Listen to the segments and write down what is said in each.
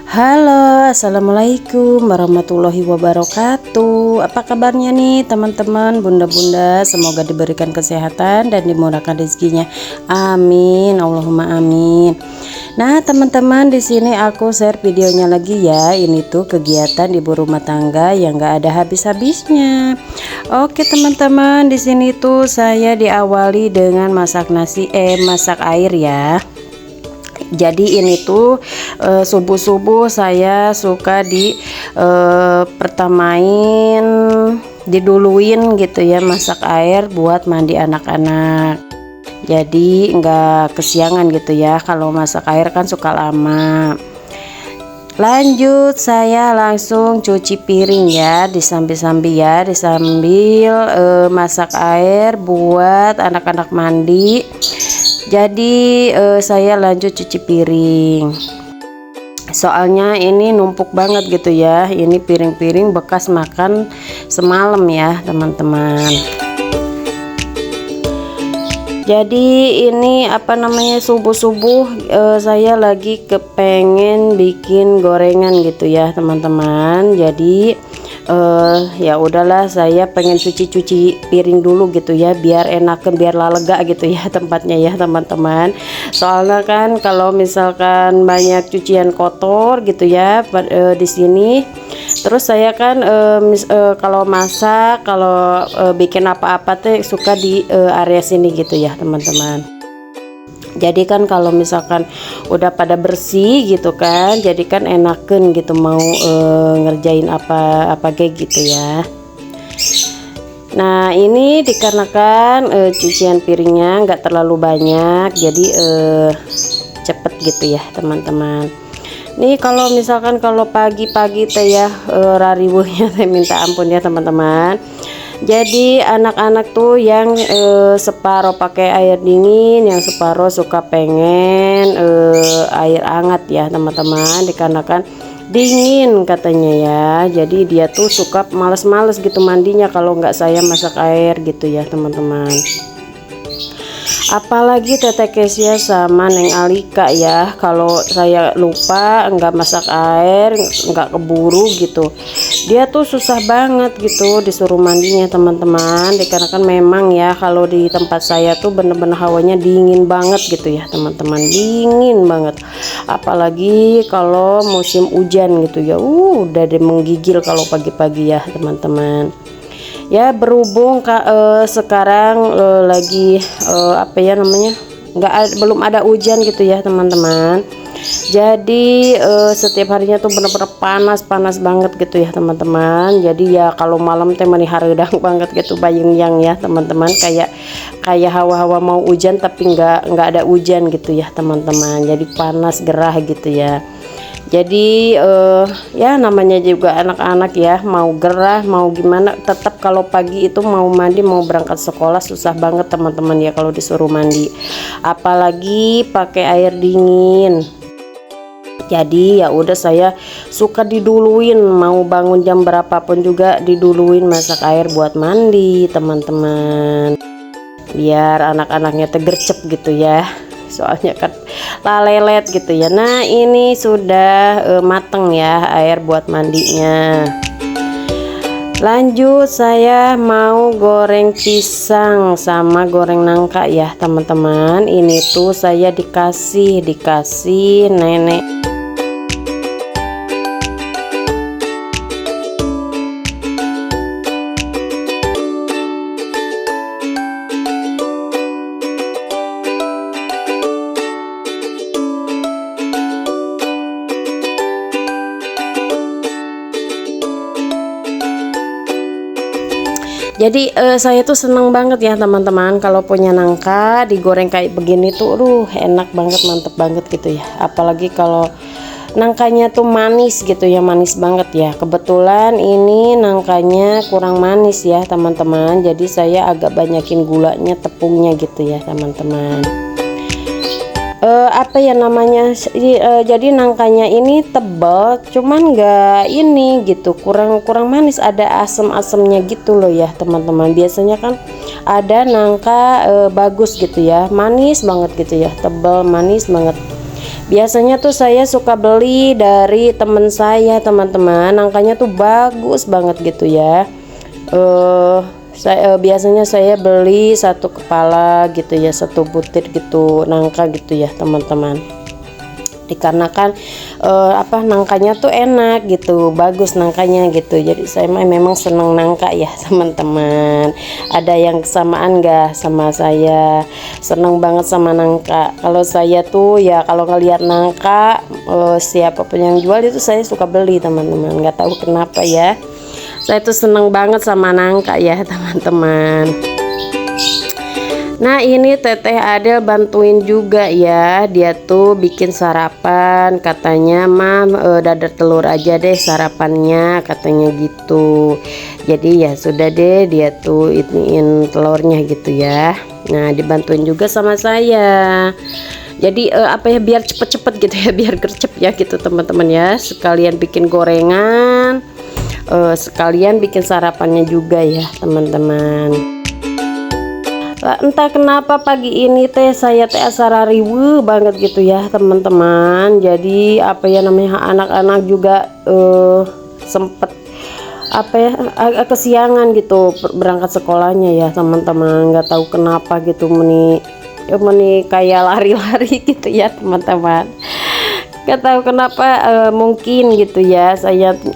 Halo, assalamualaikum warahmatullahi wabarakatuh. Apa kabarnya nih teman-teman, bunda-bunda? Semoga diberikan kesehatan dan dimurahkan rezekinya. Amin, Allahumma amin. Nah teman-teman, di sini aku share videonya lagi ya. Ini tuh kegiatan ibu rumah tangga yang gak ada habis-habisnya. Oke teman-teman, di sini tuh saya diawali dengan masak masak air ya. Jadi ini tuh subuh-subuh saya suka pertamain diduluin gitu ya, masak air buat mandi anak-anak. Jadi enggak kesiangan gitu ya, kalau masak air kan suka lama. Lanjut saya langsung cuci piring ya, disambil masak air buat anak-anak mandi. Jadi saya lanjut cuci piring, soalnya ini numpuk banget gitu ya, ini piring-piring bekas makan semalam ya teman-teman. Jadi ini subuh-subuh saya lagi kepengen bikin gorengan gitu ya teman-teman. Jadi ya udahlah, saya pengen cuci piring dulu gitu ya, biar enakan, biar lega gitu ya tempatnya ya teman-teman. Soalnya kan kalau misalkan banyak cucian kotor gitu ya di sini, terus saya kan kalau masak, kalau bikin apa-apa tuh suka di area sini gitu ya teman-teman. Jadi kan kalau misalkan udah pada bersih gitu kan, jadi kan enakan gitu mau ngerjain apa kayak gitu ya. Nah ini dikarenakan cucian piringnya nggak terlalu banyak, jadi cepet gitu ya teman-teman. Nih kalau misalkan kalau pagi-pagi teh ya rariwuhnya teh minta ampun ya teman-teman. Jadi anak-anak tuh yang separuh pakai air dingin, yang separuh suka pengen air hangat ya teman-teman, dikarenakan dingin katanya ya. Jadi dia tuh suka males-males gitu mandinya kalau nggak saya masak air gitu ya teman-teman. Apalagi Teteh Kesia sama Neng Alika ya, kalau saya lupa nggak masak air, nggak keburu gitu, dia tuh susah banget gitu disuruh mandinya teman-teman. Dikarenakan memang ya kalau di tempat saya tuh bener-bener hawanya dingin banget gitu ya teman-teman, dingin banget. Apalagi kalau musim hujan gitu ya, udah deh menggigil kalau pagi-pagi ya teman-teman. Ya berhubung sekarang lagi belum ada hujan gitu ya teman-teman. Jadi setiap harinya tuh bener-bener panas banget gitu ya teman-teman. Jadi ya kalau malam teh mani hareudang banget gitu bayang ya teman-teman, kayak hawa-hawa mau hujan tapi nggak ada hujan gitu ya teman-teman. Jadi panas gerah gitu ya. Jadi ya namanya juga anak-anak ya, mau gerah mau gimana, tetap kalau pagi itu mau mandi, mau berangkat sekolah susah banget teman-teman ya kalau disuruh mandi, apalagi pakai air dingin. Jadi ya udah saya suka diduluin, mau bangun jam berapapun juga diduluin masak air buat mandi teman-teman, biar anak-anaknya tegercep gitu ya, soalnya kan lalelet gitu ya. Nah ini sudah mateng ya air buat mandinya. Lanjut saya mau goreng pisang sama goreng nangka ya teman-teman. Ini tuh saya dikasih nenek. Jadi saya tuh seneng banget ya teman-teman kalau punya nangka digoreng kayak begini tuh, enak banget, mantep banget gitu ya. Apalagi kalau nangkanya tuh manis gitu ya, manis banget ya. Kebetulan ini nangkanya kurang manis ya teman-teman, jadi saya agak banyakin gulanya, tepungnya gitu ya teman-teman. Jadi nangkanya ini tebal, cuman nggak ini gitu, kurang manis, ada asem-asemnya gitu loh ya teman-teman. Biasanya kan ada nangka bagus gitu ya, manis banget gitu ya, tebal manis banget. Biasanya tuh saya suka beli dari temen saya teman-teman, nangkanya tuh bagus banget gitu ya. Biasanya saya beli satu kepala gitu ya, satu butir gitu nangka gitu ya teman-teman. Dikarenakan nangkanya tuh enak gitu, bagus nangkanya gitu. Jadi saya memang seneng nangka ya teman-teman. Ada yang kesamaan gak sama saya? Seneng banget sama nangka. Kalau saya tuh ya kalau ngelihat nangka siapapun yang jual itu saya suka beli teman-teman. Nggak tahu kenapa ya, saya tuh seneng banget sama nangka ya teman-teman. Nah ini Teteh Adel bantuin juga ya, dia tuh bikin sarapan, katanya mah dadar telur aja deh sarapannya katanya gitu. Jadi ya sudah deh, dia tuh iniin telurnya gitu ya. Nah dibantuin juga sama saya. Jadi biar cepet-cepet gitu ya, biar gercep ya gitu teman-teman ya. Sekalian bikin gorengan, sekalian bikin sarapannya juga ya teman-teman. Entah kenapa pagi ini saya asara riwe banget gitu ya teman-teman. Jadi anak-anak juga sempet agak kesiangan gitu berangkat sekolahnya ya teman-teman. Nggak tahu kenapa gitu meni kayak lari-lari gitu ya teman-teman. Gak tahu kenapa, mungkin gitu ya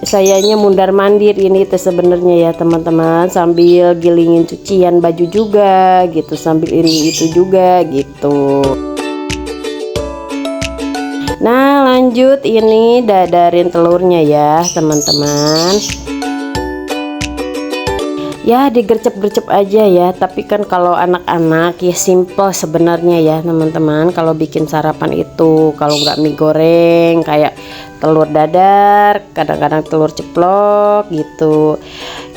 sayanya mundar mandir ini sebenarnya ya teman-teman, sambil gilingin cucian baju juga gitu, sambil ini itu juga gitu. Nah lanjut ini dadarin telurnya ya teman-teman. Ya digercep-gercep aja ya, tapi kan kalau anak-anak ya simple sebenarnya ya teman-teman. Kalau bikin sarapan itu, kalau nggak mie goreng kayak telur dadar, kadang-kadang telur ceplok gitu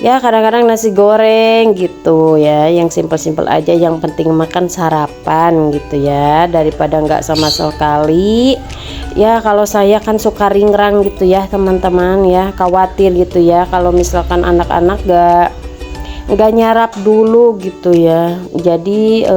ya, kadang-kadang nasi goreng gitu ya, yang simple-simple aja, yang penting makan sarapan gitu ya, daripada nggak sama sekali ya. Kalau saya kan suka ringrang gitu ya teman-teman ya, khawatir gitu ya kalau misalkan anak-anak nggak nyarap dulu gitu ya. Jadi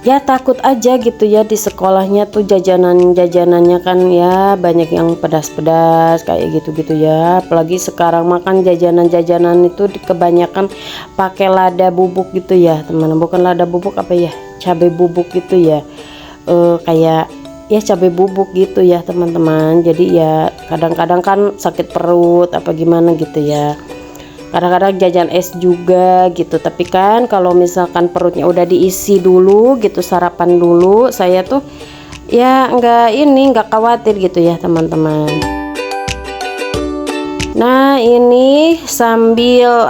ya takut aja gitu ya, di sekolahnya tuh jajanannya kan ya banyak yang pedas-pedas kayak gitu-gitu ya. Apalagi sekarang makan jajanan itu kebanyakan pakai lada bubuk gitu ya teman, bukan lada bubuk cabai bubuk gitu ya, kayak ya cabai bubuk gitu ya teman-teman. Jadi ya kadang-kadang kan sakit perut apa gimana gitu ya. Kadang-kadang jajan es juga gitu, tapi kan kalau misalkan perutnya udah diisi dulu gitu, sarapan dulu, saya tuh ya nggak khawatir gitu ya teman-teman. Nah ini sambil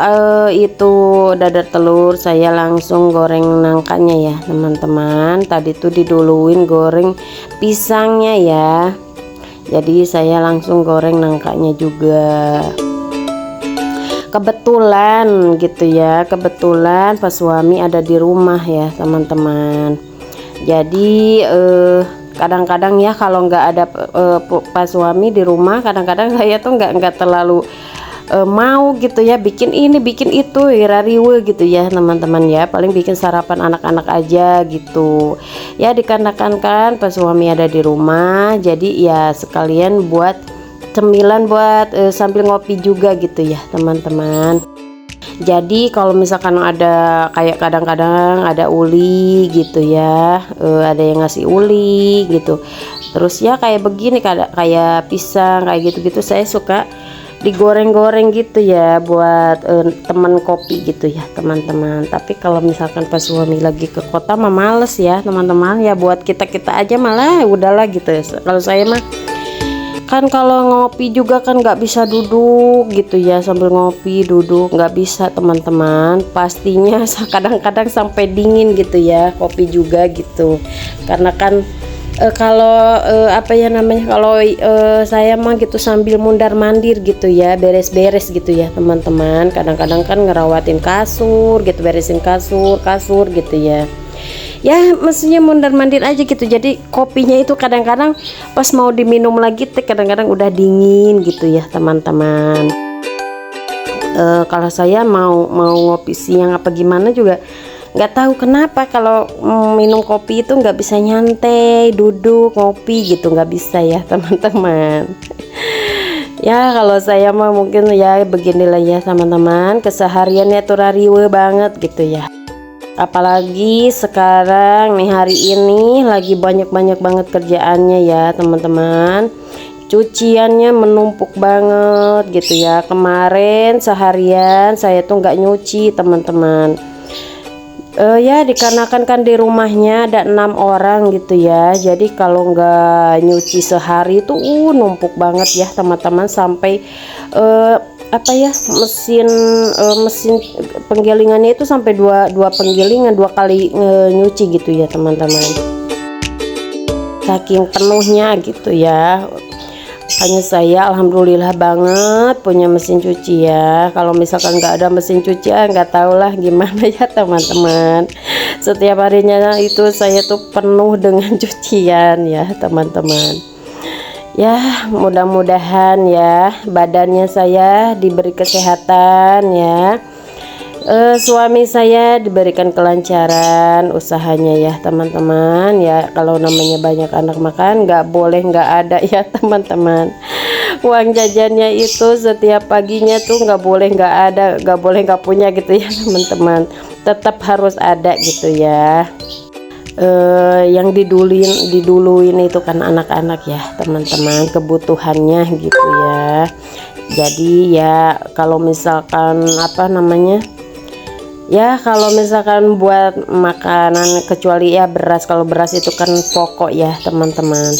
itu dadar telur, saya langsung goreng nangkanya ya teman-teman. Tadi tuh diduluin goreng pisangnya ya, jadi saya langsung goreng nangkanya juga. Kebetulan gitu ya, kebetulan Pak suami ada di rumah ya teman-teman. Jadi kadang-kadang ya kalau nggak ada Pak suami di rumah, kadang-kadang saya tuh nggak terlalu mau gitu ya bikin ini bikin itu irariwe gitu ya teman-teman ya. Paling bikin sarapan anak-anak aja gitu ya, dikarenakan kan Pak suami ada di rumah, jadi ya sekalian buat cemilan buat sambil ngopi juga gitu ya teman-teman. Jadi kalau misalkan ada kayak kadang-kadang ada uli gitu ya, ada yang ngasih uli gitu, terus ya kayak begini kayak pisang kayak gitu-gitu, saya suka digoreng-goreng gitu ya buat teman kopi gitu ya teman-teman. Tapi kalau misalkan pas suami lagi ke kota mah males ya teman-teman ya, buat kita aja malah udahlah gitu ya. Kalau saya mah kan kalau ngopi juga kan nggak bisa duduk gitu ya, sambil ngopi duduk nggak bisa teman-teman, pastinya kadang-kadang sampai dingin gitu ya kopi juga gitu. Karena kan kalau kalau saya mah gitu sambil mundar mandir gitu ya, beres-beres gitu ya teman-teman. Kadang-kadang kan ngerawatin kasur gitu, beresin kasur gitu ya. Ya mestinya mundar mandir aja gitu. Jadi kopinya itu kadang-kadang pas mau diminum lagi kadang-kadang udah dingin gitu ya teman-teman. Kalau saya mau ngopi siang apa gimana juga nggak tahu kenapa kalau minum kopi itu nggak bisa nyantai duduk ngopi gitu, nggak bisa ya teman-teman. Ya kalau saya mah mungkin ya beginilah ya teman-teman, kesehariannya tuh rariwe banget gitu ya. Apalagi sekarang nih, hari ini lagi banyak-banyak banget kerjaannya ya teman-teman. Cuciannya menumpuk banget gitu ya. Kemarin seharian saya tuh nggak nyuci teman-teman. Ya dikarenakan kan di rumahnya ada 6 orang gitu ya, jadi kalau nggak nyuci sehari itu numpuk banget ya teman-teman, sampai apa ya, mesin penggilingannya itu sampai dua penggilingan, 2 kali nyuci gitu ya teman-teman, saking penuhnya gitu ya. Makanya saya alhamdulillah banget punya mesin cuci ya. Kalau misalkan nggak ada mesin cuci ya nggak tahu lah gimana ya teman-teman. Setiap harinya itu saya tuh penuh dengan cucian ya teman-teman. Ya mudah-mudahan ya badannya saya diberi kesehatan ya. Suami saya diberikan kelancaran usahanya ya teman-teman ya. Kalau namanya banyak anak makan nggak boleh nggak ada ya teman-teman. Uang jajannya itu setiap paginya tuh nggak boleh nggak ada, nggak boleh nggak punya gitu ya teman-teman, tetap harus ada gitu ya. Yang diduluin itu kan anak-anak ya teman-teman, kebutuhannya gitu ya. Jadi ya kalau misalkan apa namanya, ya kalau misalkan buat makanan kecuali ya beras, kalau beras itu kan pokok ya teman-teman.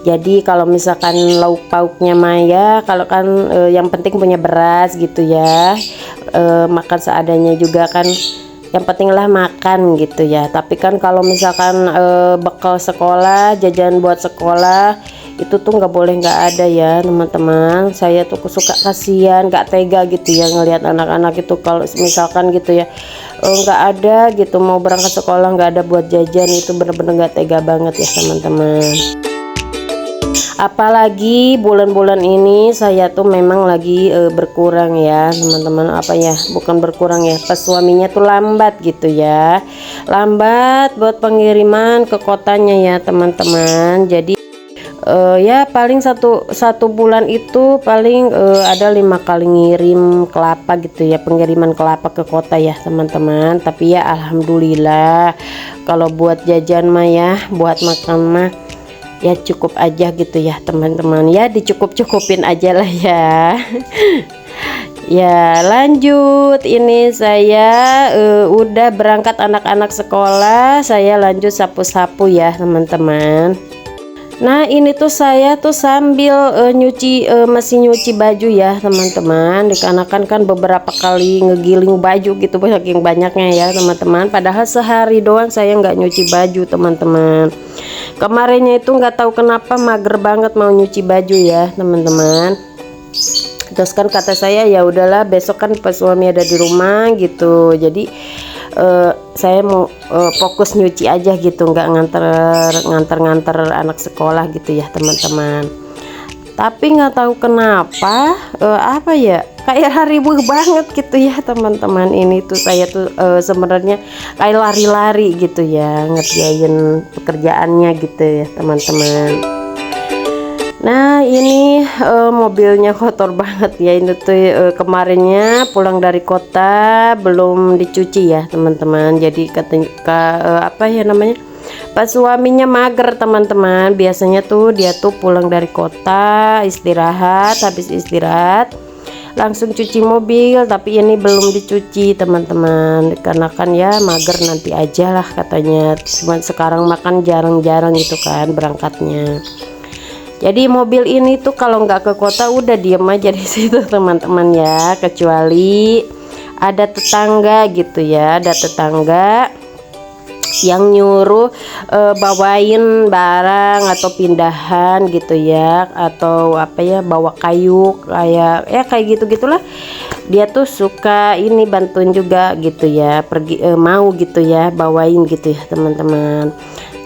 Jadi kalau misalkan lauk pauknya Maya, kalau kan yang penting punya beras gitu ya. Makan seadanya juga kan, yang penting lah makan gitu ya. Tapi kan kalau misalkan bekal sekolah, jajan buat sekolah itu tuh nggak boleh nggak ada ya teman-teman. Saya tuh suka kasihan, nggak tega gitu ya ngelihat anak-anak itu kalau misalkan gitu ya nggak ada gitu mau berangkat sekolah nggak ada buat jajan, itu bener-bener nggak tega banget ya teman-teman. Apalagi bulan-bulan ini saya tuh memang lagi berkurang ya teman-teman. Apa ya, bukan berkurang ya, pas suaminya tuh lambat gitu ya, lambat buat pengiriman ke kotanya ya teman-teman. Jadi ya paling satu bulan itu paling ada 5 kali ngirim kelapa gitu ya, pengiriman kelapa ke kota ya teman-teman. Tapi ya alhamdulillah kalau buat jajan mah ya, buat makan mah ya cukup aja gitu ya teman-teman, ya dicukup-cukupin aja lah ya. Ya lanjut, ini saya udah berangkat anak-anak sekolah, saya lanjut sapu-sapu ya teman-teman. Nah ini tuh saya tuh sambil masih nyuci baju ya teman-teman, dikarenakan kan beberapa kali ngegiling baju gitu saking banyaknya ya teman-teman. Padahal sehari doang saya nggak nyuci baju teman-teman. Kemarinnya itu nggak tahu kenapa mager banget mau nyuci baju ya teman-teman. Terus kan kata saya ya udahlah besok kan pas suami ada di rumah gitu, jadi saya mau fokus nyuci aja gitu, nggak nganter anak sekolah gitu ya teman-teman. Tapi nggak tahu kenapa apa ya, kayak haribu banget gitu ya teman-teman. Ini tuh saya tuh sebenarnya kayak lari-lari gitu ya ngerjain pekerjaannya gitu ya teman-teman. Nah ini mobilnya kotor banget ya, ini tuh kemarinnya pulang dari kota belum dicuci ya teman-teman. Jadi ketika apa ya namanya, pas suaminya mager teman-teman, biasanya tuh dia tuh pulang dari kota istirahat, habis istirahat langsung cuci mobil, tapi ini belum dicuci teman-teman, karena kan ya mager nanti aja lah katanya. Cuman sekarang makan jarang-jarang gitu kan berangkatnya. Jadi mobil ini tuh kalau nggak ke kota udah diem aja di situ teman-teman ya, kecuali ada tetangga gitu ya, ada tetangga yang nyuruh bawain barang atau pindahan gitu ya, atau apa ya, bawa kayu kayak ya kayak gitu gitulah. Dia tuh suka ini bantuin juga gitu ya, pergi mau gitu ya bawain gitu ya teman-teman.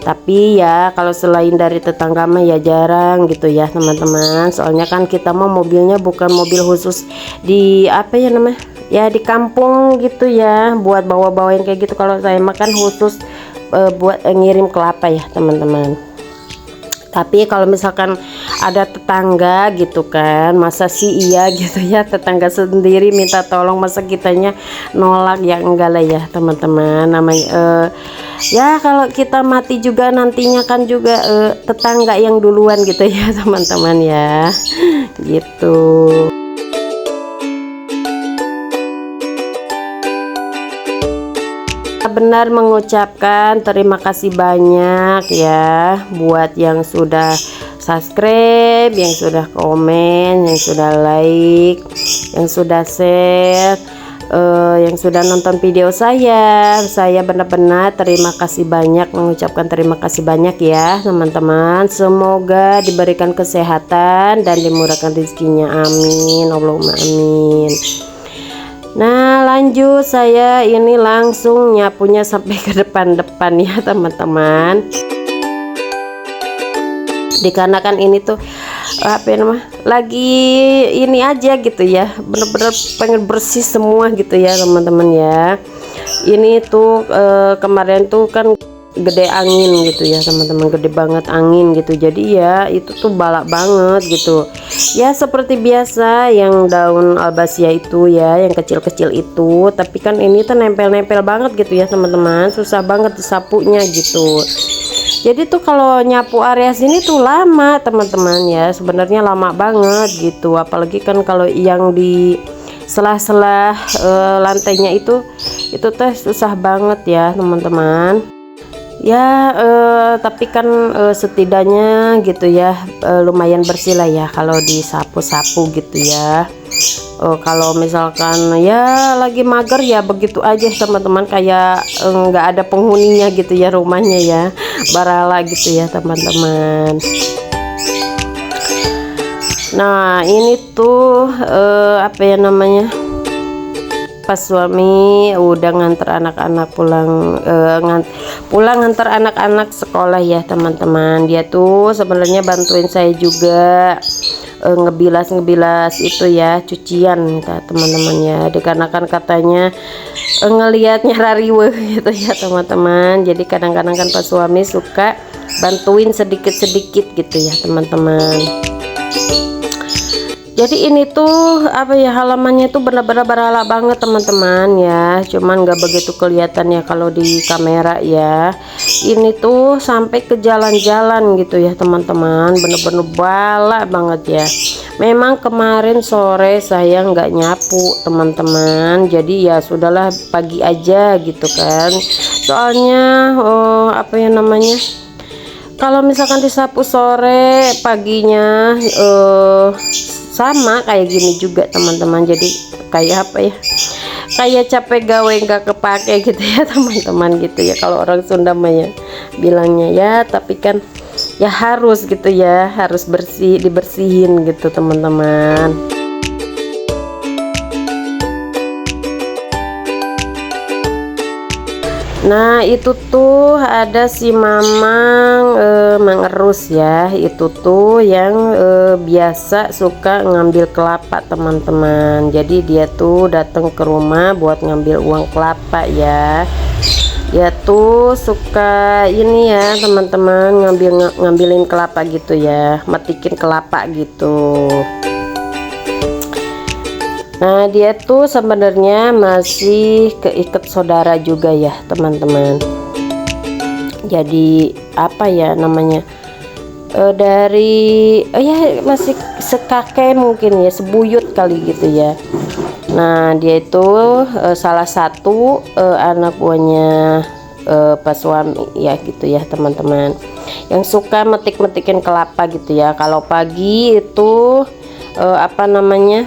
Tapi ya kalau selain dari tetangga mah ya jarang gitu ya teman-teman. Soalnya kan kita mau mobilnya bukan mobil khusus di apa ya namanya, ya di kampung gitu ya, buat bawa-bawain kayak gitu. Kalau saya makan khusus buat ngirim kelapa ya teman-teman. Tapi kalau misalkan ada tetangga gitu kan, masa sih iya gitu ya, tetangga sendiri minta tolong, masa kitanya nolak? Ya enggak lah ya teman-teman. Namanya ya kalau kita mati juga nantinya kan juga tetangga yang duluan gitu ya teman-teman ya, gitu. Benar mengucapkan terima kasih banyak ya buat yang sudah subscribe, yang sudah komen, yang sudah like, yang sudah share, yang sudah nonton video saya benar-benar terima kasih banyak, mengucapkan terima kasih banyak ya teman-teman. Semoga diberikan kesehatan dan dimurahkan rezekinya, amin, Allahumma amin. Nah lanjut, saya ini langsung nyapunya sampai ke depan-depan ya teman-teman. Dikarenakan ini tuh apa namanya, lagi ini aja gitu ya, bener-bener pengen bersih semua gitu ya teman-teman ya. Ini tuh kemarin tuh kan gede angin gitu ya teman-teman, gede banget angin gitu, jadi ya itu tuh balak banget gitu ya, seperti biasa yang daun albasia itu ya, yang kecil-kecil itu. Tapi kan ini tuh nempel-nempel banget gitu ya teman-teman, susah banget disapunya gitu. Jadi tuh kalau nyapu area sini tuh lama teman-teman ya, sebenarnya lama banget gitu. Apalagi kan kalau yang di selah-selah lantainya itu teh susah banget ya teman-teman ya. Tapi kan setidaknya gitu ya, lumayan bersih lah ya kalau disapu-sapu gitu ya. Kalau misalkan ya lagi mager ya begitu aja teman-teman, kayak nggak ada penghuninya gitu ya rumahnya ya, barala gitu ya teman-teman. Nah ini tuh apa ya namanya, pas suami udah nganter anak-anak pulang nganter anak-anak sekolah ya teman-teman. Dia tuh sebenarnya bantuin saya juga ngebilas itu ya, cucian teman-teman ya, dikarenakan katanya ngelihatnya rariwe gitu ya teman-teman. Jadi kadang-kadang kan pas suami suka bantuin sedikit-sedikit gitu ya teman-teman. Jadi ini tuh apa ya, halamannya tuh benar-benar berhala banget teman-teman ya, cuman nggak begitu kelihatan ya kalau di kamera ya. Ini tuh sampai ke jalan-jalan gitu ya teman-teman, bener-bener bala banget ya. Memang kemarin sore saya nggak nyapu teman-teman, jadi ya sudahlah pagi aja gitu kan. Soalnya apa ya namanya, kalau misalkan disapu sore paginya sama kayak gini juga teman-teman, jadi kayak apa ya, kayak capek gawe nggak kepake gitu ya teman-teman gitu ya, kalau orang Sunda mah ya bilangnya ya. Tapi kan ya harus gitu ya, harus dibersihin gitu teman-teman. Nah itu tuh ada si Mamang mengerus ya, itu tuh yang biasa suka ngambil kelapa teman-teman. Jadi dia tuh datang ke rumah buat ngambil uang kelapa ya. Dia tuh suka ini ya teman-teman, ngambilin kelapa gitu ya, metikin kelapa gitu. Nah dia tuh sebenarnya masih keikat saudara juga ya teman-teman. Jadi apa ya namanya, dari ya masih sekakek mungkin ya, sebuyut kali gitu ya. Nah dia itu salah satu anak buahnya pas suami ya gitu ya teman-teman, yang suka metik-metikin kelapa gitu ya. Kalau pagi itu apa namanya,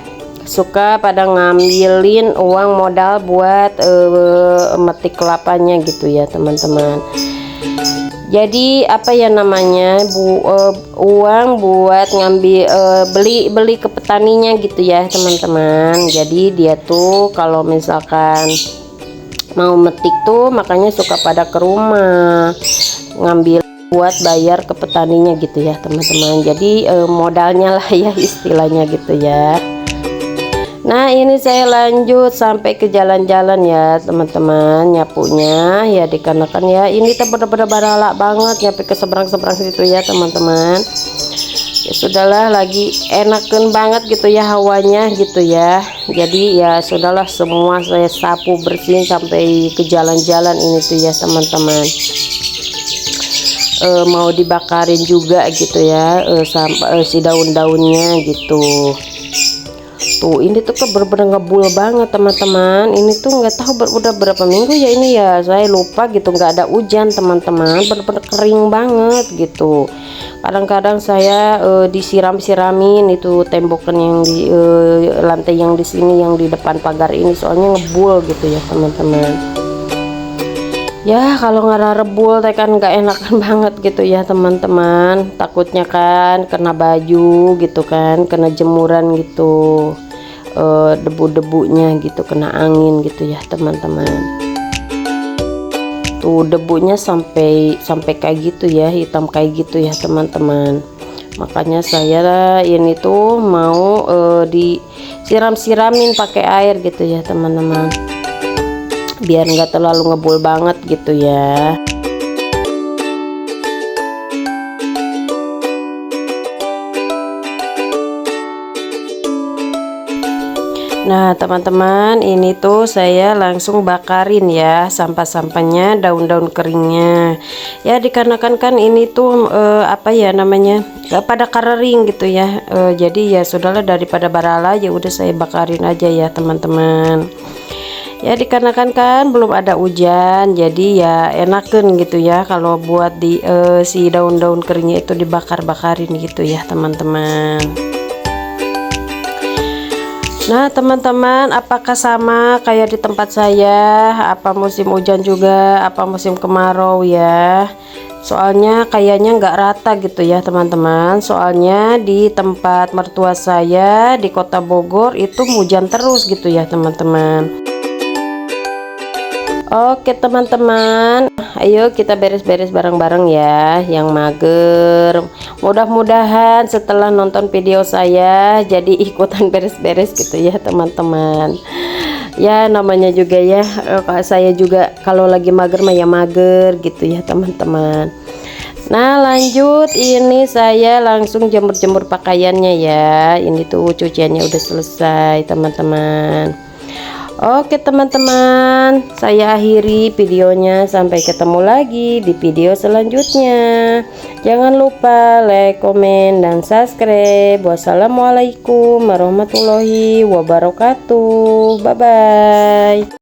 suka pada ngambilin uang modal buat metik kelapanya gitu ya teman-teman. Jadi apa ya namanya, uang buat ngambil beli ke petaninya gitu ya teman-teman. Jadi dia tuh kalau misalkan mau metik tuh makanya suka pada ke rumah ngambil buat bayar ke petaninya gitu ya teman-teman. Jadi modalnya lah ya istilahnya gitu ya. Nah ini saya lanjut sampai ke jalan-jalan ya teman-teman, nyapunya ya, dikarenakan ya ini tuh bener-bener baralak banget nyampe ke seberang-seberang situ ya teman-teman. Ya sudahlah, lagi enakan banget gitu ya hawanya gitu ya. Jadi ya sudahlah, semua saya sapu bersihin sampai ke jalan-jalan ini tuh ya teman-teman. Mau dibakarin juga gitu ya, sampai si daun-daunnya gitu. Tuh ini tuh bener-bener ngebul banget teman-teman. Ini tuh nggak tahu udah berapa minggu ya ini ya, saya lupa gitu, nggak ada hujan teman-teman, bener-bener kering banget gitu. Kadang-kadang saya disiram-siramin itu tembokan yang di lantai yang di sini, yang di depan pagar ini, soalnya ngebul gitu ya teman-teman. Ya kalau nggak rebul teh kan nggak enakan banget gitu ya teman-teman. Takutnya kan kena baju gitu kan, kena jemuran gitu, debu-debunya gitu, kena angin gitu ya teman-teman. Tuh debunya sampai kayak gitu ya, hitam kayak gitu ya teman-teman. Makanya saya ini tuh mau disiram-siramin pakai air gitu ya teman-teman, biar nggak terlalu ngebul banget gitu ya. Nah teman-teman, ini tuh saya langsung bakarin ya sampah-sampahnya, daun-daun keringnya ya, dikarenakan kan ini tuh apa ya namanya, pada kering gitu ya. Jadi ya sudahlah, daripada barala ya udah saya bakarin aja ya teman-teman. Ya dikarenakan kan belum ada hujan, jadi ya enakan gitu ya kalau buat di si daun-daun keringnya itu dibakar-bakarin gitu ya teman-teman. Nah teman-teman, apakah sama kayak di tempat saya, apa musim hujan juga, apa musim kemarau ya? Soalnya kayaknya nggak rata gitu ya teman-teman. Soalnya di tempat mertua saya di kota Bogor itu hujan terus gitu ya teman-teman. Oke teman-teman, ayo kita beres-beres bareng-bareng ya yang mager. Mudah-mudahan setelah nonton video saya jadi ikutan beres-beres gitu ya teman-teman. Ya namanya juga ya, saya juga kalau lagi mager mah ya mager gitu ya teman-teman. Nah lanjut, ini saya langsung jemur-jemur pakaiannya ya. Ini tuh cuciannya udah selesai teman-teman. Oke teman-teman, saya akhiri videonya. Sampai ketemu lagi di video selanjutnya. Jangan lupa like, komen, dan subscribe. Wassalamualaikum warahmatullahi wabarakatuh. Bye bye.